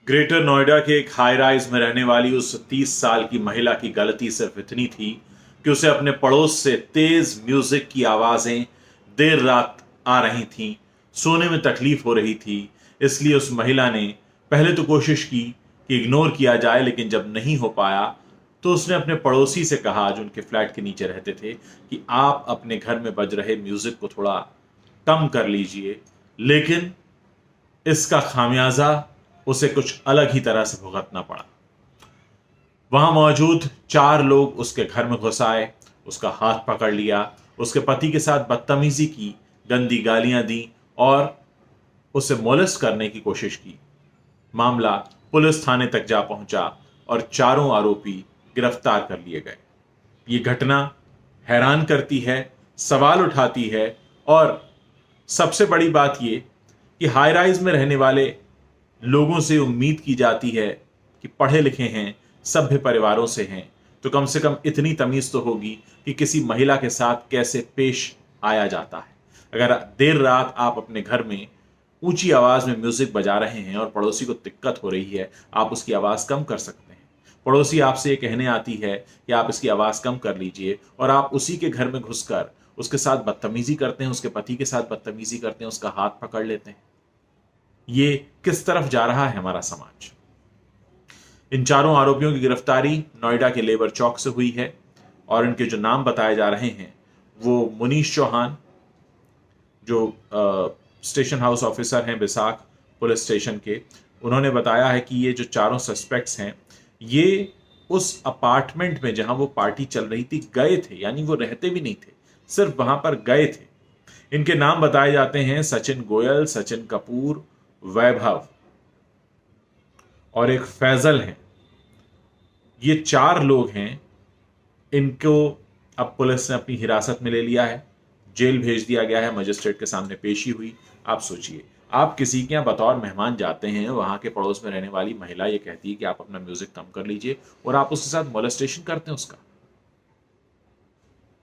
Greater Noida के एक high rise में रहने वाली उस 30 साल की महिला की गलती सिर्फ इतनी थी कि उसे अपने पड़ोस से तेज म्यूजिक की आवाजें देर रात आ रही थीं, सोने में तकलीफ हो रही थी। इसलिए उस महिला ने पहले तो कोशिश की कि इग्नोर किया जाए, लेकिन जब नहीं हो पाया तो उसने अपने पड़ोसी से कहा, जो उनके फ्लैट के नीचे रहते थे, कि आप अपने घर में बज रहे म्यूजिक को थोड़ा कम कर लीजिए। लेकिन इसका खामियाजा उसे कुछ अलग ही तरह से भुगतना पड़ा। वहां मौजूद 4 लोग उसके घर में घुस आए, उसका हाथ पकड़ लिया, उसके पति के साथ बदतमीजी की, गंदी गालियां दी और उसे मोलेस्ट करने की कोशिश की। मामला पुलिस थाने तक जा पहुंचा और चारों आरोपी गिरफ्तार कर लिए गए। ये घटना हैरान करती है, सवाल उठाती है और सबसे बड़ी बात यह कि हाई राइज में रहने वाले लोगों से उम्मीद की जाती है कि पढ़े लिखे हैं, सभ्य परिवारों से हैं, तो कम से कम इतनी तमीज तो होगी कि किसी महिला के साथ कैसे पेश आया जाता है। अगर देर रात आप अपने घर में ऊंची आवाज में म्यूजिक बजा रहे हैं और पड़ोसी को दिक्कत हो रही है, आप उसकी आवाज कम कर सकते हैं। पड़ोसी आपसे ये कहने आती है कि आप इसकी आवाज कम कर लीजिए और आप उसी के घर में घुसकर उसके साथ बदतमीजी करते हैं, उसके पति के साथ बदतमीजी करते हैं, उसका हाथ पकड़ लेते हैं। ये किस तरफ जा रहा है हमारा समाज? इन चारों आरोपियों की गिरफ्तारी नोएडा के लेबर चौक से हुई है और इनके जो नाम बताए जा रहे हैं वो मुनीश चौहान, जो स्टेशन हाउस ऑफिसर हैं बिसाख पुलिस स्टेशन के, उन्होंने बताया है कि ये जो चारों सस्पेक्ट्स हैं ये उस अपार्टमेंट में जहां वो पार्टी चल रही थी गए थे, यानी वो रहते भी नहीं थे, सिर्फ वहां पर गए थे। इनके नाम बताए जाते हैं सचिन गोयल, सचिन कपूर, वैभव और एक फैजल हैं। ये 4 लोग हैं। इनको अब पुलिस ने अपनी हिरासत में ले लिया है, जेल भेज दिया गया है, मजिस्ट्रेट के सामने पेशी हुई। आप सोचिए, आप किसी के यहाँ बतौर मेहमान जाते हैं, वहां के पड़ोस में रहने वाली महिला ये कहती है कि आप अपना म्यूजिक कम कर लीजिए और आप उसके साथ मोलेस्टेशन करते हैं उसका।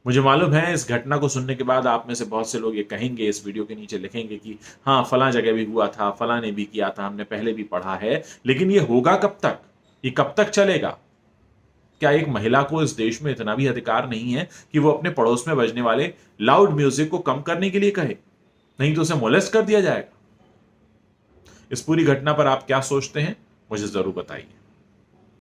मुझे मालूम है इस घटना को सुनने के बाद आप में से बहुत से लोग ये कहेंगे, इस वीडियो के नीचे लिखेंगे कि हाँ फला जगह भी हुआ था, फला ने भी किया था, हमने पहले भी पढ़ा है। लेकिन ये होगा कब तक? ये कब तक चलेगा? क्या एक महिला को इस देश में इतना भी अधिकार नहीं है कि वो अपने पड़ोस में बजने वाले लाउड म्यूजिक को कम करने के लिए कहे? नहीं तो उसे मोलेस्ट कर दिया जाएगा। इस पूरी घटना पर आप क्या सोचते हैं, मुझे जरूर बताइए।